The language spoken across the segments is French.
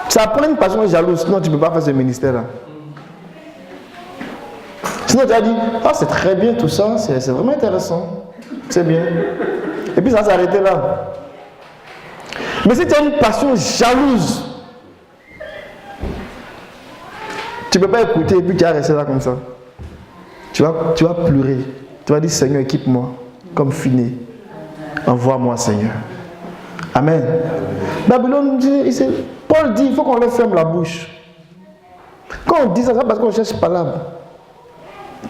Ça prend une passion jalouse, sinon tu ne peux pas faire ce ministère-là. Sinon tu as dit, ah c'est très bien tout ça, c'est vraiment intéressant, c'est bien. Et puis ça s'est arrêté là. Mais si tu as une passion jalouse, tu ne peux pas écouter et puis tu vas rester là comme ça. Tu vas pleurer. Tu vas dire, Seigneur, équipe-moi comme Finé. Envoie-moi, Seigneur. Amen. Babylone, Paul dit, il faut qu'on leur ferme la bouche. Quand on dit ça, c'est parce qu'on cherche palabre.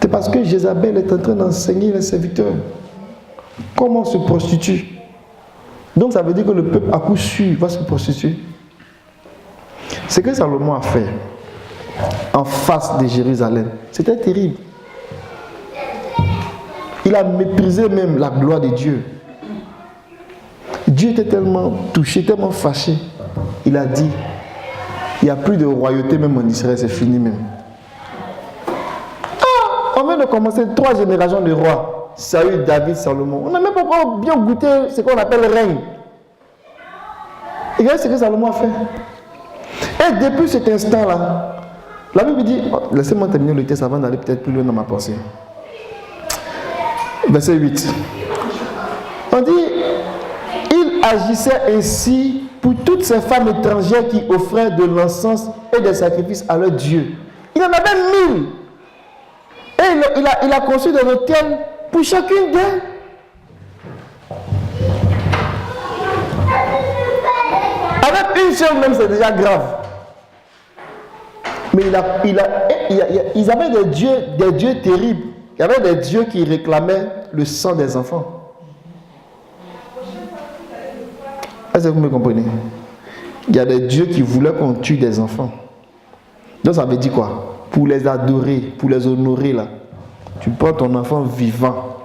C'est parce que Jézabel est en train d'enseigner les serviteurs comment se prostitue. Donc ça veut dire que le peuple à coup sûr va se prostituer. Ce que Salomon a fait en face de Jérusalem, c'était terrible. Il a méprisé même la gloire de Dieu. Dieu était tellement touché, tellement fâché. Il a dit, il n'y a plus de royauté même en Israël, c'est fini même. On vient de commencer 3 générations de rois. Saül, David, Salomon. On n'a même pas encore bien goûté ce qu'on appelle règne. Et regardez ce que Salomon a fait. Et depuis cet instant-là, la Bible dit, laissez-moi terminer le texte avant d'aller peut-être plus loin dans ma pensée. Verset 8. On dit, il agissait ainsi pour toutes ces femmes étrangères qui offraient de l'encens et des sacrifices à leur Dieu. Il en avait 1000. Et il a construit des hôtels pour chacune d'elles. Avec une seule même, c'est déjà grave. Mais ils avaient des dieux terribles. Il y avait des dieux qui réclamaient le sang des enfants. Est-ce que vous me comprenez? Il y a des dieux qui voulaient qu'on tue des enfants. Donc ça veut dire quoi? Pour les adorer, pour les honorer là. Tu prends ton enfant vivant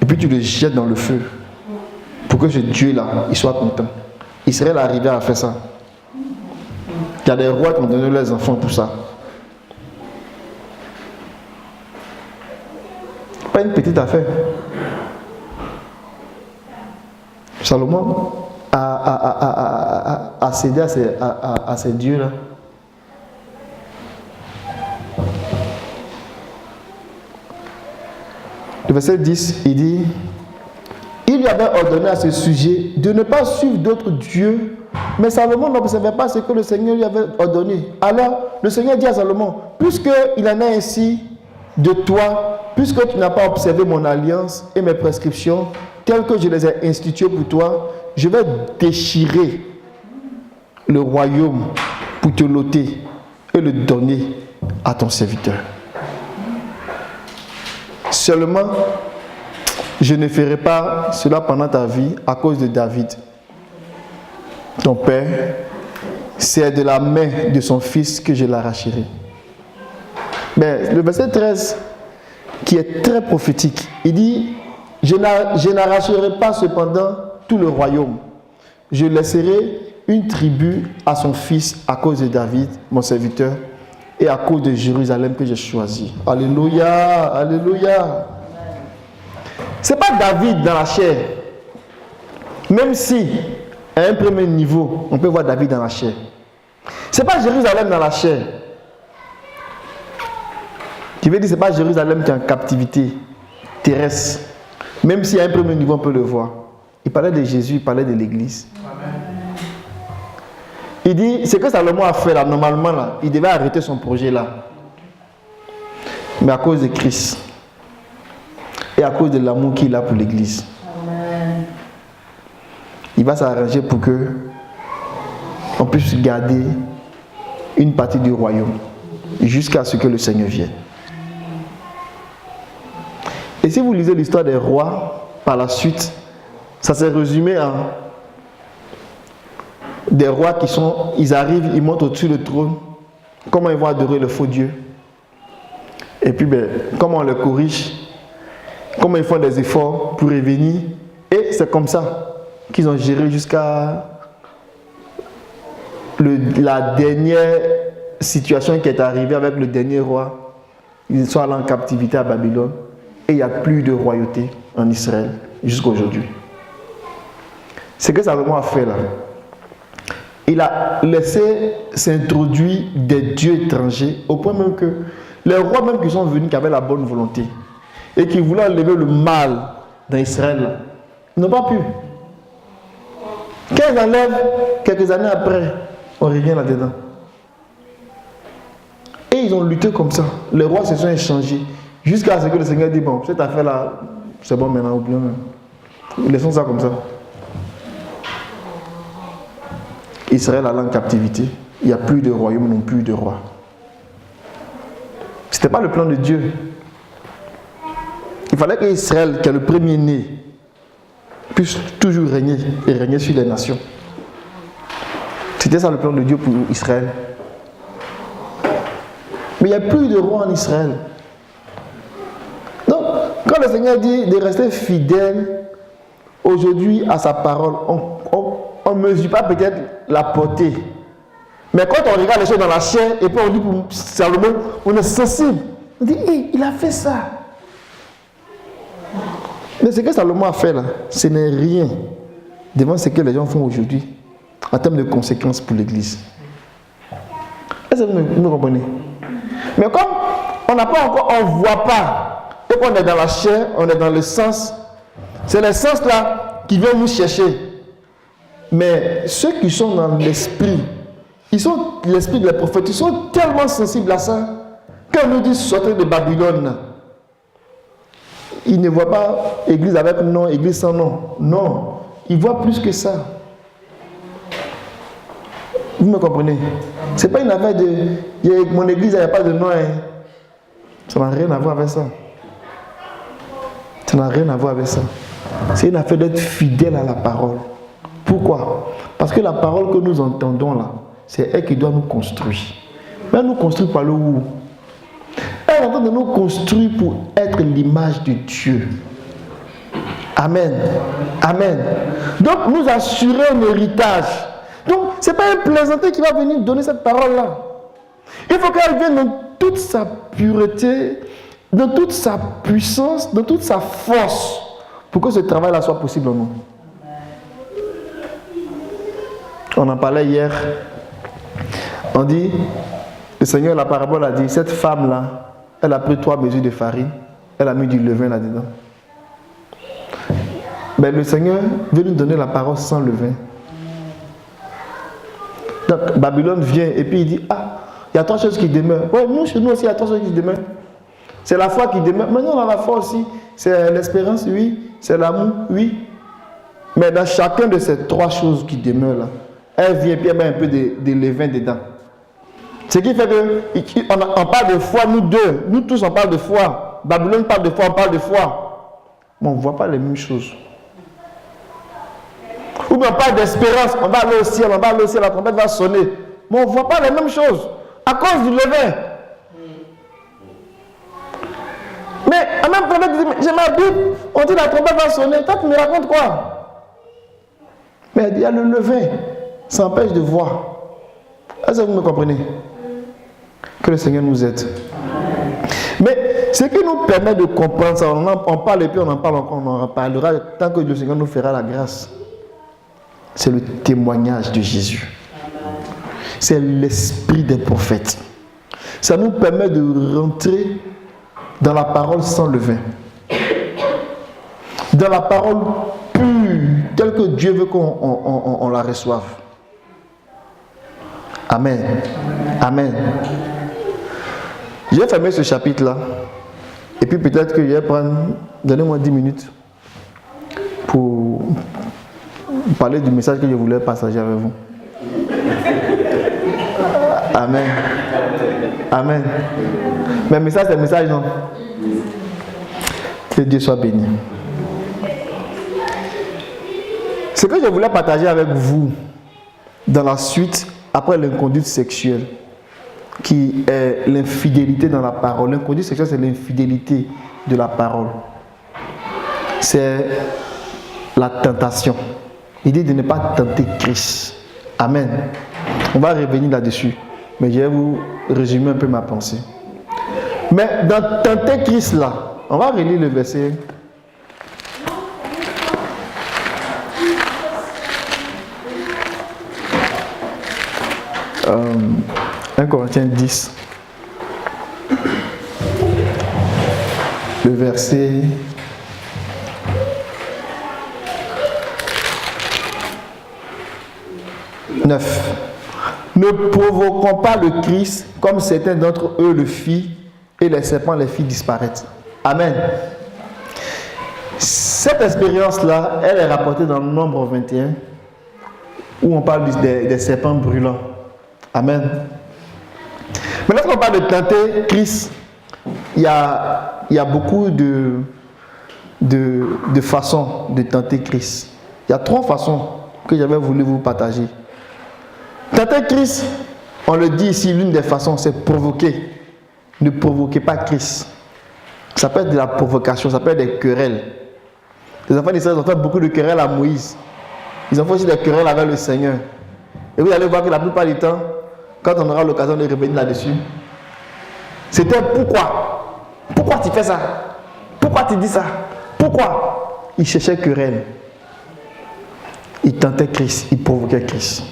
et puis tu le jettes dans le feu pour que ce Dieu là, il soit content. Israël est arrivé à faire ça. Il y a des rois qui ont donné leurs enfants pour ça. Pas une petite affaire. Salomon a cédé à ces dieux-là. Le verset 10, il dit, il lui avait ordonné à ce sujet de ne pas suivre d'autres dieux, mais Salomon n'observait pas ce que le Seigneur lui avait ordonné. Alors, le Seigneur dit à Salomon, puisqu'il en est ainsi de toi, puisque tu n'as pas observé mon alliance et mes prescriptions, telles que je les ai instituées pour toi, je vais déchirer le royaume pour te l'ôter et le donner à ton serviteur. Seulement, je ne ferai pas cela pendant ta vie à cause de David. Ton père, c'est de la main de son fils que je l'arracherai. Mais le verset 13, qui est très prophétique, il dit, je n'arracherai pas cependant tout le royaume. Je laisserai une tribu à son fils à cause de David, mon serviteur, et à cause de Jérusalem que j'ai choisi. Alléluia, alléluia. Ce n'est pas David dans la chair. Même si, à un premier niveau, on peut voir David dans la chair. Ce n'est pas Jérusalem dans la chair. Qui veut dire que ce n'est pas Jérusalem qui est en captivité terrestre. Même si à un premier niveau, on peut le voir. Il parlait de Jésus, il parlait de l'Église. Il dit, ce que Salomon a fait là, normalement, là, il devait arrêter son projet là. Mais à cause de Christ et à cause de l'amour qu'il a pour l'Église, il va s'arranger pour que on puisse garder une partie du royaume jusqu'à ce que le Seigneur vienne. Et si vous lisez l'histoire des rois, par la suite, ça s'est résumé en des rois ils arrivent, ils montent au-dessus du trône, comment ils vont adorer le faux Dieu. Et puis, comment on les corrige, comment ils font des efforts pour revenir. Et c'est comme ça qu'ils ont géré jusqu'à la dernière situation qui est arrivée avec le dernier roi. Ils sont allés en captivité à Babylone et il n'y a plus de royauté en Israël jusqu'à aujourd'hui. C'est ce que Salomon a fait là. il a laissé s'introduire des dieux étrangers, au point même que les rois même qui sont venus, qui avaient la bonne volonté, et qui voulaient enlever le mal dans Israël, n'ont pas pu. Quand ils enlèvent, quelques années après, on revient là-dedans. Et ils ont lutté comme ça. Les rois se sont échangés. Jusqu'à ce que le Seigneur dit, bon, cette affaire-là, c'est bon maintenant, oublions même. Laissons ça comme ça. Israël allait en captivité. Il n'y a plus de royaume, non plus de roi. Ce n'était pas le plan de Dieu. Il fallait qu'Israël, qui est le premier-né, puisse toujours régner et régner sur les nations. C'était ça le plan de Dieu pour Israël. Mais il n'y a plus de roi en Israël. Donc, quand le Seigneur dit de rester fidèle aujourd'hui à sa parole, on ne mesure pas peut-être la portée. Mais quand on regarde les choses dans la chair, et puis on dit pour Salomon, on est sensible. On dit, hey, il a fait ça. Mais ce que Salomon a fait là, ce n'est rien devant ce que les gens font aujourd'hui en termes de conséquences pour l'Église. Est-ce que vous me comprenez? Mais comme on n'a pas encore, on ne voit pas, et qu'on est dans la chair, on est dans le sens, c'est le sens là qui vient nous chercher. Mais ceux qui sont dans l'esprit, l'esprit des prophètes, ils sont tellement sensibles à ça, quand on nous dit sortez de Babylone, ils ne voient pas église avec nom, église sans nom. Non, ils voient plus que ça. Vous me comprenez? Ce n'est pas une affaire de mon église, il n'y a pas de nom. Hein. Ça n'a rien à voir avec ça. Ça n'a rien à voir avec ça. C'est une affaire d'être fidèle à la parole. Pourquoi? Parce que la parole que nous entendons là, c'est elle qui doit nous construire. Mais elle nous construit par le où? Elle est en train de nous construire pour être l'image de Dieu. Amen. Amen. Donc nous assurer un héritage. Donc ce n'est pas un plaisantin qui va venir donner cette parole-là. Il faut qu'elle vienne dans toute sa pureté, dans toute sa puissance, dans toute sa force, pour que ce travail-là soit possible en nous. On en parlait hier. On dit, le Seigneur, la parabole a dit, cette femme-là, elle a pris 3 mesures de farine, elle a mis du levain là-dedans. Mais le Seigneur veut nous donner la parole sans levain. Donc Babylone vient et puis il dit, ah, il y a 3 choses qui demeurent. Oui, nous, chez nous aussi, il y a 3 choses qui demeurent. C'est la foi qui demeure. Maintenant, on a la foi aussi. C'est l'espérance, oui. C'est l'amour, oui. Mais dans chacun de ces 3 choses qui demeurent là, elle vient et puis elle met un peu de levain dedans. Ce qui fait qu'on parle de foi, nous deux. Nous tous, on parle de foi. Babylone parle de foi, on parle de foi. Mais on ne voit pas les mêmes choses. Ou bien on parle d'espérance, on va aller au ciel, la trompette va sonner. Mais on ne voit pas les mêmes choses. À cause du levain. Mais en même temps, j'ai ma Bible, on dit la trompette va sonner. Toi, tu me racontes quoi? Mais il y a le levain. Ça empêche de voir. Est-ce que vous me comprenez? Que le Seigneur nous aide. Mais ce qui nous permet de comprendre ça, on parle et puis on en parle encore, on en reparlera tant que le Seigneur nous fera la grâce. C'est le témoignage de Jésus. C'est l'esprit des prophètes. Ça nous permet de rentrer dans la parole sans levain. Dans la parole pure, telle que Dieu veut qu'on la reçoive. Amen. Amen. Je vais fermer ce chapitre-là. Et puis peut-être que je vais prendre, donnez-moi 10 minutes pour parler du message que je voulais partager avec vous. Amen. Amen. Mais message, c'est un message, non? Que Dieu soit béni. Ce que je voulais partager avec vous dans la suite, après l'inconduite sexuelle, qui est l'infidélité dans la parole. L'inconduite sexuelle, c'est l'infidélité de la parole. C'est la tentation. Il dit de ne pas tenter Christ. Amen. On va revenir là-dessus. Mais je vais vous résumer un peu ma pensée. Mais dans tenter Christ là, on va relire le verset. 1 Corinthiens 10, le verset 9. Ne provoquons pas le Christ comme certains d'entre eux le firent et les serpents les firent disparaître. Amen. Cette expérience-là, elle est rapportée dans le Nombre 21 où on parle des serpents brûlants. Amen. Mais lorsqu'on parle de tenter Christ, il y a beaucoup de façons de tenter Christ. Il y a 3 façons que j'avais voulu vous partager. Tenter Christ, on le dit ici, l'une des façons, c'est provoquer. Ne provoquez pas Christ. Ça peut être de la provocation, ça peut être des querelles. Les enfants d'Israël ont fait beaucoup de querelles à Moïse. Ils ont fait aussi des querelles avec le Seigneur. Et vous allez voir que la plupart du temps, quand on aura l'occasion de revenir là-dessus, c'était pourquoi? Pourquoi tu fais ça? Pourquoi tu dis ça? Pourquoi? Ils cherchaient querelle. Ils tentaient Christ, ils provoquaient Christ.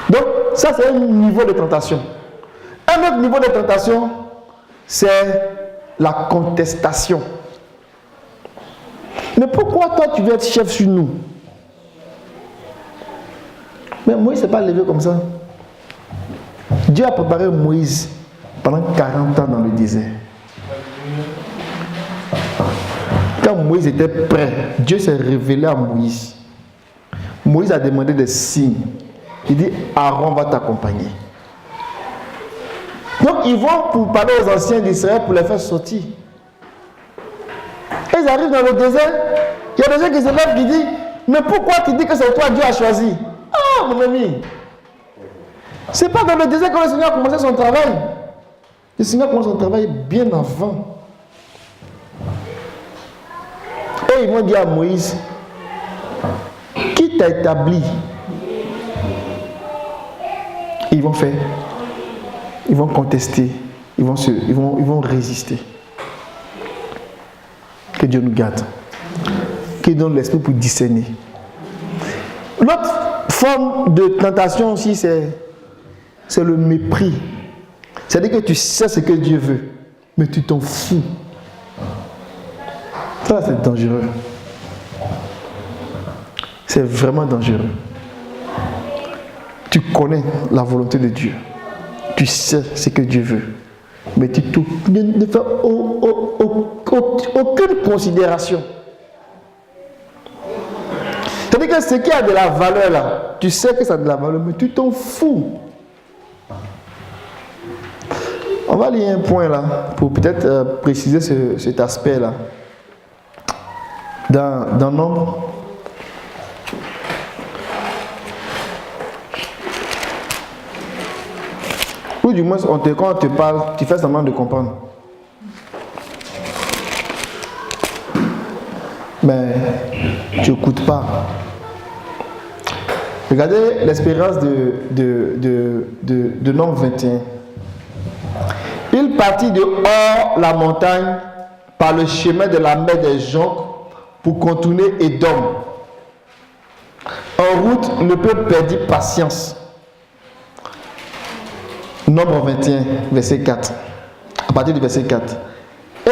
Donc, ça c'est un niveau de tentation. Un autre niveau de tentation, c'est la contestation. Mais pourquoi toi tu veux être chef sur nous? Mais Moïse ne s'est pas levé comme ça. Dieu a préparé Moïse pendant 40 ans dans le désert. Quand Moïse était prêt, Dieu s'est révélé à Moïse. Moïse a demandé des signes. Il dit, Aaron va t'accompagner. Donc ils vont pour parler aux anciens d'Israël pour les faire sortir. Et ils arrivent dans le désert. Il y a des gens qui se lèvent et qui disent, mais pourquoi tu dis que c'est toi Dieu a choisi? Ah mon ami, c'est pas dans le désert que le Seigneur a commencé son travail. Le Seigneur commence son travail bien avant. Et ils vont dire à Moïse, qui t'a établi? Ils vont faire, ils vont contester, ils vont résister. Que Dieu nous garde. Qu'il donne l'esprit pour discerner. L'autre forme de tentation aussi, c'est le mépris. C'est-à-dire que tu sais ce que Dieu veut, mais tu t'en fous. Ça, c'est dangereux. C'est vraiment dangereux. Tu connais la volonté de Dieu. Tu sais ce que Dieu veut. Mais tu ne fais aucune considération. C'est-à-dire que ce qui a de la valeur là, tu sais que ça a de la valeur, mais tu t'en fous. On va lire un point là, pour peut-être préciser cet aspect là. Dans Nombre. Ou du moins, quand on te parle, tu fais semblant de comprendre. Mais tu n'écoutes pas. Regardez l'expérience de Nombre 21. Il partit de hors la montagne par le chemin de la mer des Jonques pour contourner Édom. En route, le peuple perdit patience. Nombre 21, verset 4. À partir du verset 4. Et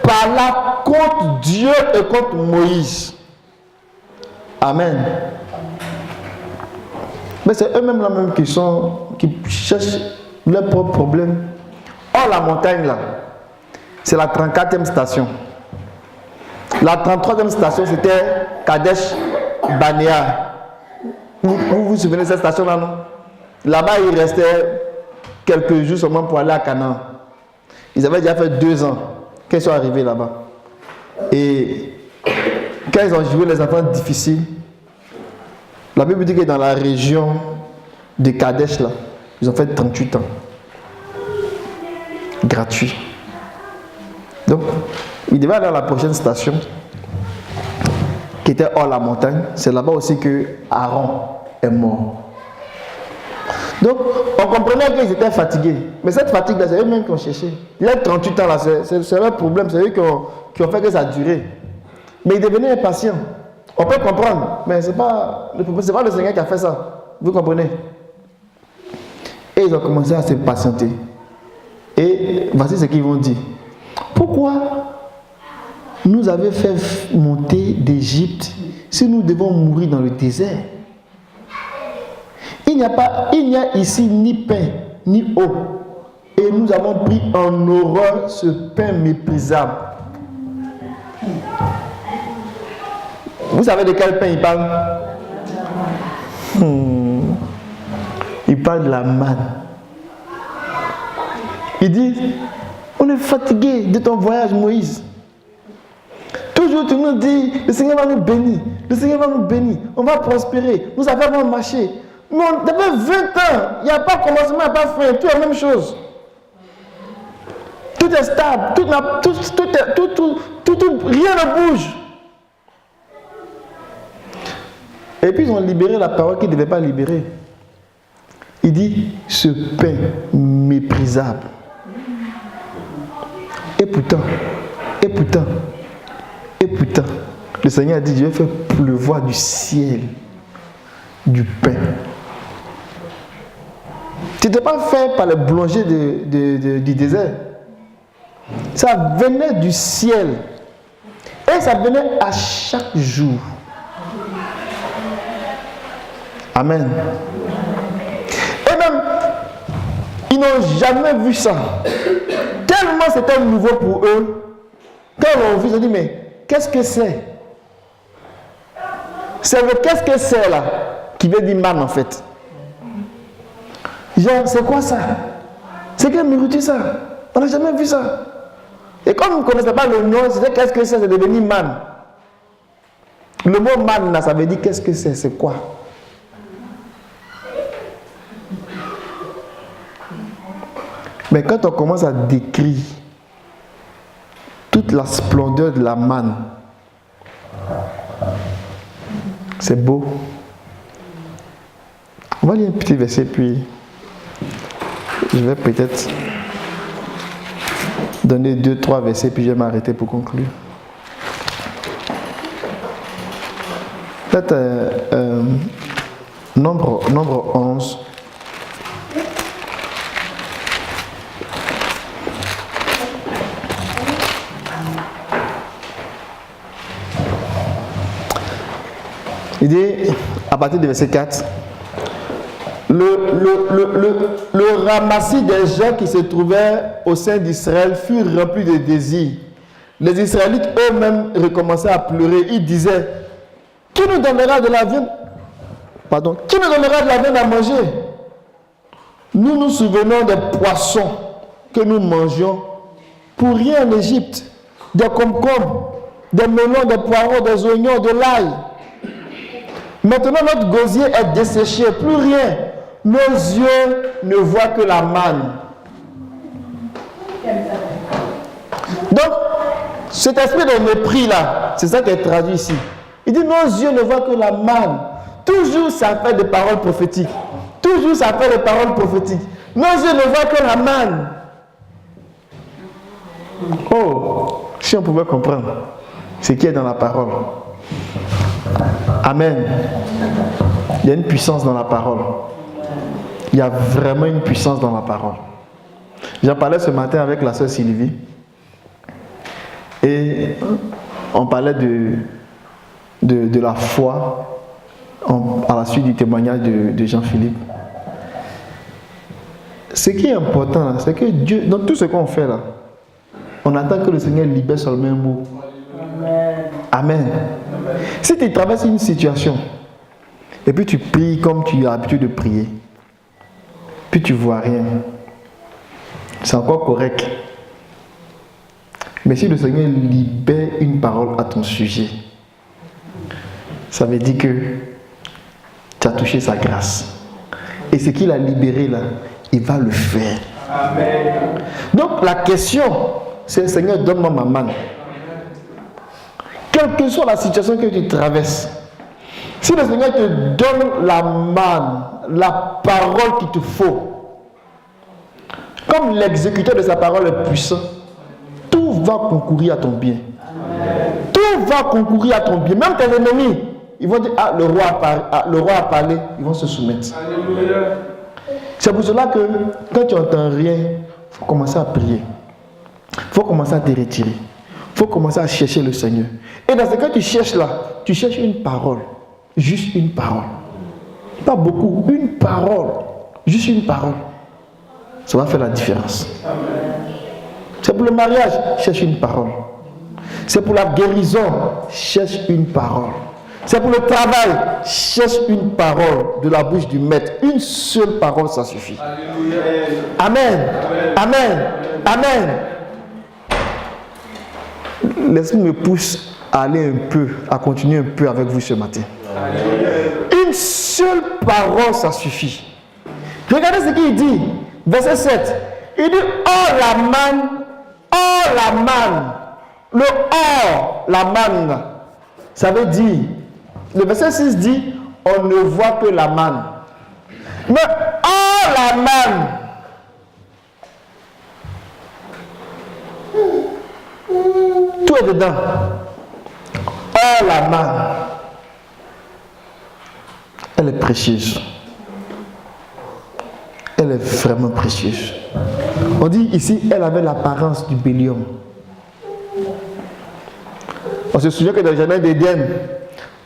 parla contre Dieu et contre Moïse. Amen. Mais c'est eux-mêmes là même qui cherchent leurs propres problèmes. Or, la montagne là, c'est la 34e station. La 33e station, c'était Kadesh Barnéa. Vous vous souvenez de cette station là, non? Là-bas, il restait quelques jours seulement pour aller à Canaan. Ils avaient déjà fait 2 ans qu'ils sont arrivés là-bas. Et quand ils ont joué les enfants difficiles, la Bible dit que dans la région de Kadesh, là, ils ont fait 38 ans. Gratuit. Donc, ils devaient aller à la prochaine station, qui était hors la montagne. C'est là-bas aussi que Aaron est mort. Donc, on comprenait qu'ils étaient fatigués. Mais cette fatigue-là, c'est eux-mêmes qui ont cherché. Il y a 38 ans là, c'est leur problème, c'est eux qui ont fait que ça a duré. Mais ils devenaient impatients. On peut comprendre, mais c'est pas le Seigneur qui a fait ça. Vous comprenez? Et ils ont commencé à s'impatienter. Et voici ce qu'ils vont dire. Pourquoi nous avez fait monter d'Égypte si nous devons mourir dans le désert? Il n'y a ici ni pain, ni eau. Et nous avons pris en horreur ce pain méprisable. Vous savez de quel pain il parle? Il parle de la manne. Il dit, on est fatigué de ton voyage, Moïse. Toujours tu nous dis, le Seigneur va nous bénir, le Seigneur va nous bénir, on va prospérer, nos affaires vont marcher. Mais depuis 20 ans, il n'y a pas commencement, il n'y a pas fin, tout est la même chose. Tout est stable, rien ne bouge. Et puis ils ont libéré la parole qu'ils ne devaient pas libérer. Il dit, ce pain méprisable. Et pourtant, le Seigneur a dit, je vais faire pleuvoir du ciel du pain. Ce n'était pas fait par le boulanger du désert. Ça venait du ciel. Et ça venait à chaque jour. Amen. Et même, ils n'ont jamais vu ça. Tellement c'était nouveau pour eux. Quand ils l'ont vu, ils ont dit, mais qu'est-ce que c'est? C'est le qu'est-ce que c'est là qui veut dire manne en fait. Genre, c'est quoi ça? C'est quelle nourriture ça? On n'a jamais vu ça. Et comme on ne connaissait pas le nom, c'était qu'est-ce que c'est devenu manne. Le mot manne là, ça veut dire qu'est-ce que c'est quoi? Mais quand on commence à décrire toute la splendeur de la manne, c'est beau. On va lire un petit verset, puis je vais peut-être donner 2-3 versets, puis je vais m'arrêter pour conclure. Peut-être nombre 11. Il dit, à partir du verset 4, le ramassis des gens qui se trouvaient au sein d'Israël fut rempli de désir. Les Israélites eux-mêmes recommençaient à pleurer. Ils disaient, qui nous donnera de la viande? Qui nous donnera de la viande à manger? Nous nous souvenons des poissons que nous mangions pour rien en Égypte, des concombres, des melons, des poireaux, des oignons, de l'ail. Maintenant, notre gosier est desséché, plus rien. Nos yeux ne voient que la manne. Donc, cet esprit de mépris là, c'est ça qui est traduit ici. Il dit, nos yeux ne voient que la manne. Toujours ça fait des paroles prophétiques. Toujours ça fait des paroles prophétiques. Nos yeux ne voient que la manne. Oh, si on pouvait comprendre ce qui est dans la parole. Amen. Il y a une puissance dans la parole. Il y a vraiment une puissance dans la parole. J'en parlais ce matin avec la sœur Sylvie. Et on parlait de la foi à la suite du témoignage de Jean-Philippe. Ce qui est important, c'est que Dieu, dans tout ce qu'on fait là, on attend que le Seigneur libère seulement un mot. Amen. Si tu traverses une situation et puis tu pries comme tu as l'habitude de prier, puis tu ne vois rien, c'est encore correct. Mais si le Seigneur libère une parole à ton sujet, ça veut dire que tu as touché sa grâce. Et ce qu'il a libéré là, il va le faire. Amen. Donc la question, c'est Seigneur, donne-moi ma manne. Quelle que soit la situation que tu traverses, si le Seigneur te donne la manne, la parole qu'il te faut, comme l'exécuteur de sa parole est puissant, tout va concourir à ton bien. Amen. Tout va concourir à ton bien. Même tes ennemis, ils vont dire, ah, le roi a parlé, ils vont se soumettre. Alléluia. C'est pour cela que quand tu n'entends rien, il faut commencer à prier. Il faut commencer à te retirer. Il faut commencer à chercher le Seigneur. Et dans ce que tu cherches là, tu cherches une parole. Juste une parole. Pas beaucoup, une parole. Juste une parole. Ça va faire la différence. C'est pour le mariage, cherche une parole. C'est pour la guérison, cherche une parole. C'est pour le travail, cherche une parole de la bouche du maître. Une seule parole, ça suffit. Amen. Amen. Amen. L'esprit me pousse à aller un peu, à continuer un peu avec vous ce matin. Une seule parole, ça suffit. Regardez ce qu'il dit. Verset 7. Il dit, oh la manne, oh la manne. Le or, la manne, ça veut dire, le verset 6 dit, on ne voit que la manne. Mais or, la manne, tout est dedans. Or, la manne, elle est précieuse. Elle est vraiment précieuse. On dit ici, elle avait l'apparence du bélium. On se souvient que dans le jardin d'Éden,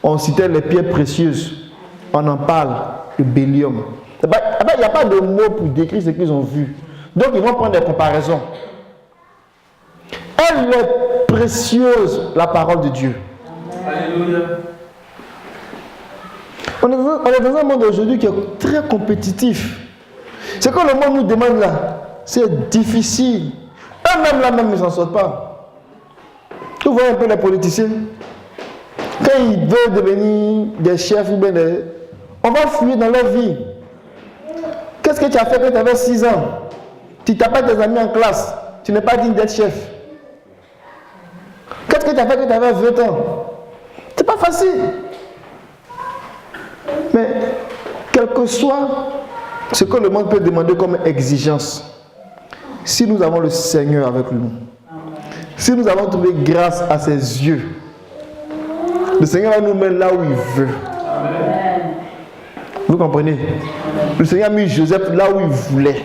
on citait les pierres précieuses. On en parle, le bélium. Il n'y a pas de mots pour décrire ce qu'ils ont vu. Donc ils vont prendre des comparaisons. Elle est précieuse, la parole de Dieu. Alléluia. On est dans un monde aujourd'hui qui est très compétitif. Ce que le monde nous demande là, c'est difficile. Eux-mêmes là-même, ils ne s'en sortent pas. Tu vois un peu les politiciens. Quand ils veulent devenir des chefs ou bien des... On va fuir dans leur vie. Qu'est-ce que tu as fait quand tu avais 6 ans? Tu t'appelles tes amis en classe. Tu n'es pas digne d'être chef. Qu'est-ce que tu as fait quand tu avais 20 ans? C'est pas facile. Mais quel que soit ce que le monde peut demander comme exigence, si nous avons le Seigneur avec nous, si nous avons trouvé grâce à ses yeux, le Seigneur va nous mettre là où il veut. Amen. Vous comprenez? Le Seigneur a mis Joseph là où il voulait.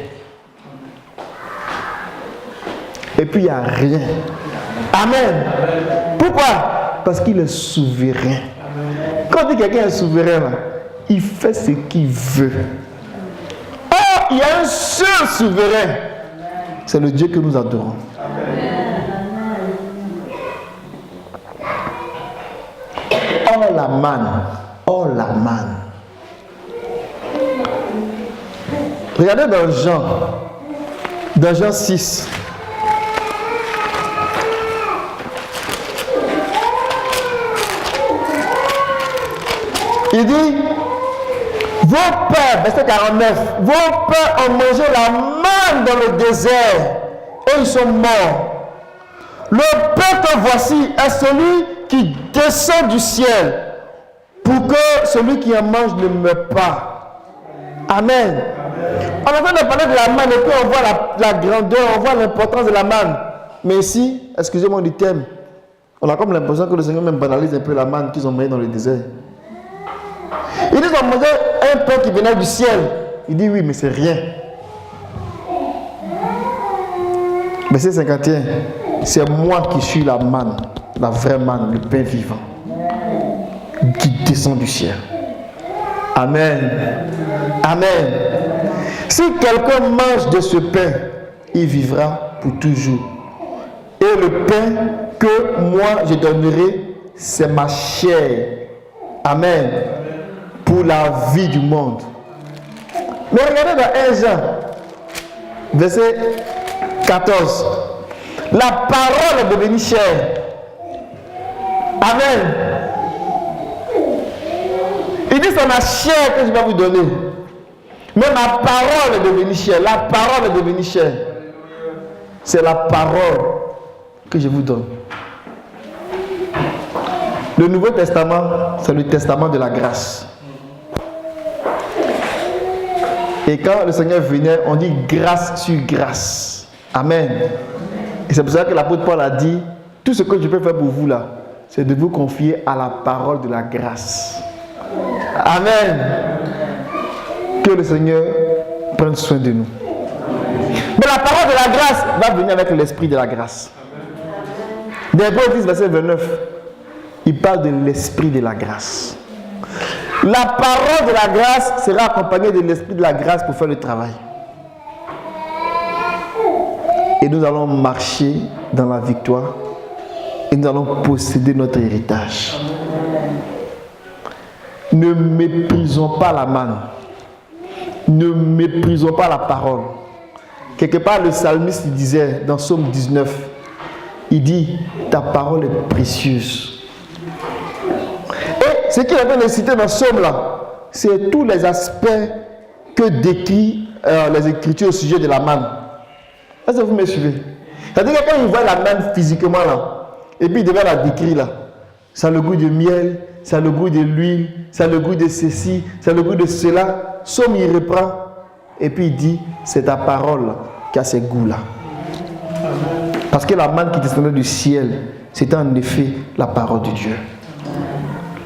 Et puis il n'y a rien. Amen. Pourquoi? Parce qu'il est souverain. Quand on dit que quelqu'un est souverain, là, il fait ce qu'il veut. Oh, il y a un seul souverain. C'est le Dieu que nous adorons. Oh la manne, oh la manne. Regardez dans Jean 6. Il dit, vos pères, verset 49, vos pères ont mangé la manne dans le désert et ils sont morts. Le pain que voici est celui qui descend du ciel pour que celui qui en mange ne meure pas. Amen. On est en train de parler de la manne et puis on voit la grandeur, on voit l'importance de la manne. Mais ici, excusez-moi du thème, on a comme l'impression que le Seigneur même banalise un peu la manne qu'ils ont mangée dans le désert. Ils disent qu'on mangeait un pain qui venait du ciel. Il dit oui, mais c'est rien. Verset 51. C'est moi qui suis la manne, la vraie manne, le pain vivant, qui descend du ciel. Amen. Amen. Si quelqu'un mange de ce pain, il vivra pour toujours. Et le pain que moi je donnerai, c'est ma chair. Amen. Pour la vie du monde. Mais regardez dans 1 Jean, verset 14. La parole est devenue chair. Amen. Il dit c'est ma chair que je vais vous donner. Mais ma parole est devenue chair. La parole est devenue chair. C'est la parole que je vous donne. Le Nouveau Testament, c'est le testament de la grâce. Et quand le Seigneur venait, on dit grâce sur grâce. Amen. Et c'est pour ça que l'apôtre Paul a dit, tout ce que je peux faire pour vous là, c'est de vous confier à la parole de la grâce. Amen. Que le Seigneur prenne soin de nous. Mais la parole de la grâce va venir avec l'esprit de la grâce. Dans Hébreux 10, verset 29, il parle de l'esprit de la grâce. La parole de la grâce sera accompagnée de l'esprit de la grâce pour faire le travail. Et nous allons marcher dans la victoire et nous allons posséder notre héritage. Ne méprisons pas la manne. Ne méprisons pas la parole. Quelque part, le psalmiste disait dans Psaume 19, il dit, ta parole est précieuse. Et ce qu'il est en train de citer dans ce psaume-là, c'est tous les aspects que décrit les Écritures au sujet de la manne. Est-ce que vous me suivez? C'est-à-dire que quand il voit la manne physiquement là, et puis il devait la décrire là, ça a le goût de miel, ça a le goût de l'huile, ça a le goût de ceci, ça a le goût de cela. Somme il reprend, et puis il dit, c'est ta parole là, qui a ces goûts-là. Parce que la manne qui descendait du ciel, c'était en effet la parole de Dieu.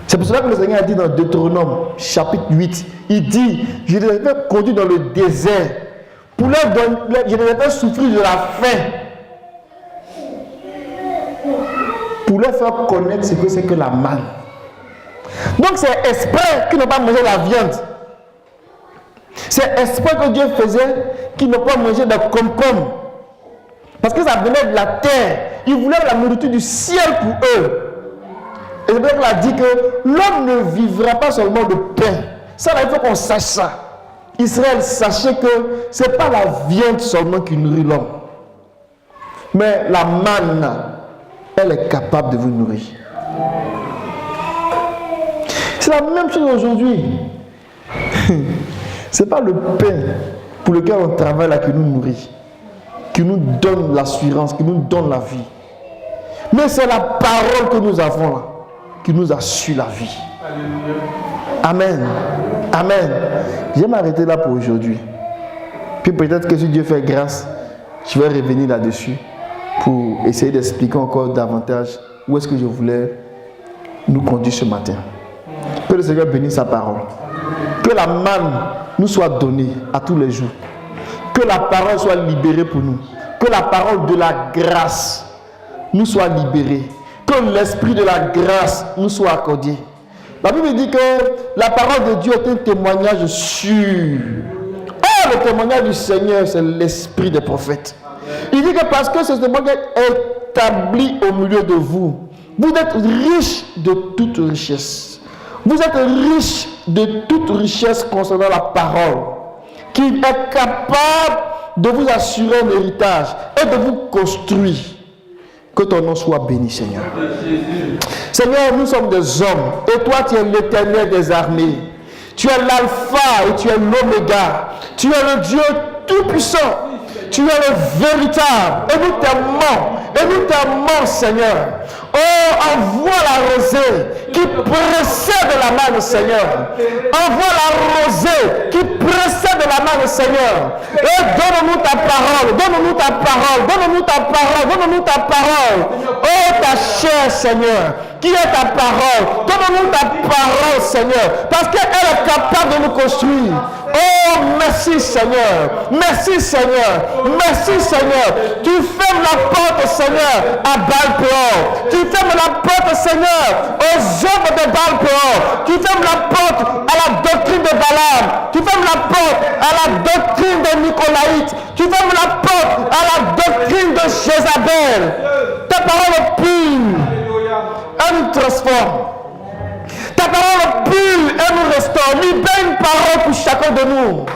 C'est pour cela que le Seigneur a dit dans Deutéronome, chapitre 8, il dit, je les ai fait conduire dans le désert, pour leur donner, je les ai fait souffrir de la faim, pour leur faire connaître ce que c'est que la manne. Donc c'est exprès qu'ils n'ont pas mangé la viande. C'est exprès que Dieu faisait qu'ils n'ont pas mangé de concombre. Parce que ça venait de la terre. Ils voulaient la nourriture du ciel pour eux. Et c'est pour ça qu'il a dit que l'homme ne vivra pas seulement de pain. Ça, il faut qu'on sache ça. Israël, sachez que ce n'est pas la viande seulement qui nourrit l'homme. Mais la manne, elle est capable de vous nourrir. C'est la même chose aujourd'hui. Ce n'est pas le pain pour lequel on travaille là qui nous nourrit, qui nous donne l'assurance, qui nous donne la vie. Mais c'est la parole que nous avons là, qui nous assure la vie. Amen. Amen. Je vais m'arrêter là pour aujourd'hui. Puis peut-être que si Dieu fait grâce, je vais revenir là-dessus pour essayer d'expliquer encore davantage où est-ce que je voulais nous conduire ce matin. Que le Seigneur bénisse sa parole. Que la manne nous soit donnée à tous les jours. Que la parole soit libérée pour nous. Que la parole de la grâce nous soit libérée. Que l'esprit de la grâce nous soit accordé. La Bible dit que la parole de Dieu est un témoignage sûr. Oh, le témoignage du Seigneur, c'est l'esprit des prophètes. Il dit que parce que ce témoignage est établi au milieu de vous, vous êtes riches de toute richesse. Vous êtes riches de toute richesse concernant la parole, qui est capable de vous assurer un héritage et de vous construire. Que ton nom soit béni, Seigneur. Seigneur, nous sommes des hommes, et toi tu es l'Éternel des armées. Tu es l'alpha et tu es l'oméga. Tu es le Dieu tout-puissant. Tu es le véritable. Et nous t'aimons. Et nous t'aimons, Seigneur. Oh, envoie la rosée qui précède la manne, Seigneur. Envoie la rosée qui précède la manne, Seigneur. Et donne-nous ta parole. Donne-nous ta parole. Donne-nous ta parole. Donne-nous ta parole. Oh, ta chair, Seigneur. Qui est ta parole? Donne-nous ta parole, Seigneur. Parce qu'elle est capable de nous construire. Oh, merci, Seigneur. Merci, Seigneur. Merci, Seigneur. Tu fermes la porte, Seigneur, à Baal-Péor. Tu fermes la porte, Seigneur, aux œuvres de Baal-Péor. Tu fermes la porte à la doctrine de Balaam. Tu fermes la porte à la doctrine de Nicolaïte. Tu fermes la porte à la doctrine de Jézabel. Ta parole est pure. Elle nous transforme. Ta parole pure, elle nous restaure. Libère une parole pour chacun de nous.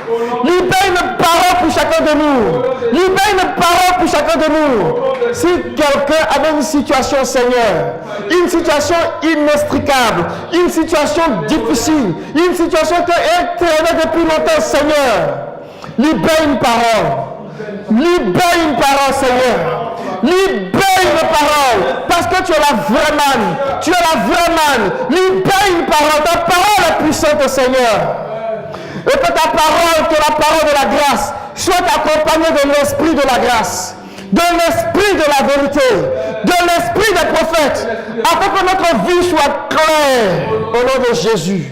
Libère une parole pour chacun de nous. Libère une parole pour chacun de nous. Si quelqu'un avait une situation, Seigneur, une situation inextricable, une situation difficile, une situation qui est traînée depuis longtemps, Seigneur, libère une parole. Libère une parole, Seigneur. Libère une parole. Parce que tu es la vraie manne. Tu es la vraie manne. Libère une parole. Ta parole est puissante, Seigneur. Et que ta parole, que la parole de la grâce, soit accompagnée de l'esprit de la grâce, de l'esprit de la vérité, de l'esprit des prophètes, afin que notre vie soit claire au nom de Jésus.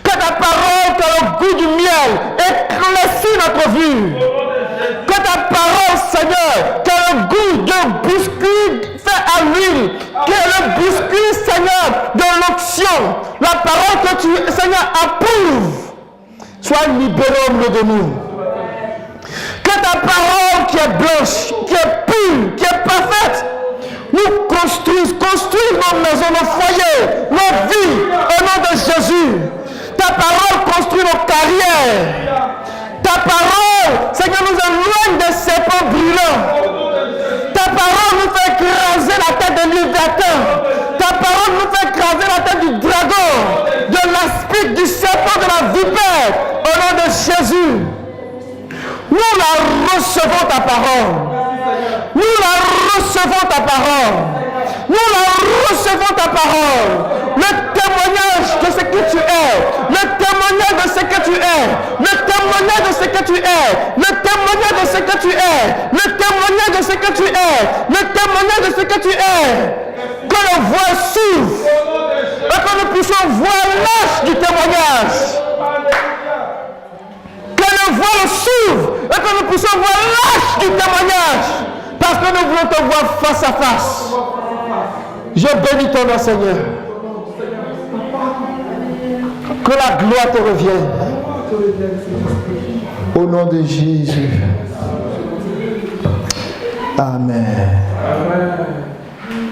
Que ta parole, que le goût du miel éclaircit notre vie Seigneur, que le goût de biscuit fait à l'huile, que le biscuit, Seigneur, de l'onction, la parole que tu, Seigneur, approuves, soit libérée au milieu de nous. Que ta parole qui est blanche, qui est pure, qui est parfaite, nous construise nos maisons, nos foyers, nos vies, au nom de Jésus. Ta parole construit nos carrières. Ta parole, Seigneur, nous éloigne des serpents brûlants. Ta parole nous fait écraser la tête de Léviathan. Ta parole nous fait écraser la tête du dragon, de l'aspic, du serpent, de la vipère, au nom de Jésus. Nous la recevons ta parole. Nous la recevons ta parole. Nous la recevons ta parole. Le témoignage de ce que tu es. Le témoignage de ce que tu es. Le témoignage de ce que tu es. Le témoignage de ce que tu es. Le témoignage de ce que tu es. Le témoignage de ce que tu es. Que le voile s'ouvre. Et que nous puissions voir l'âge du témoignage. Que le voile s'ouvre. Et que nous puissions voir l'âge du témoignage. Parce que nous voulons te voir face à face. Je bénis ton nom, Seigneur. Que la gloire te revienne. Au nom de Jésus. Amen.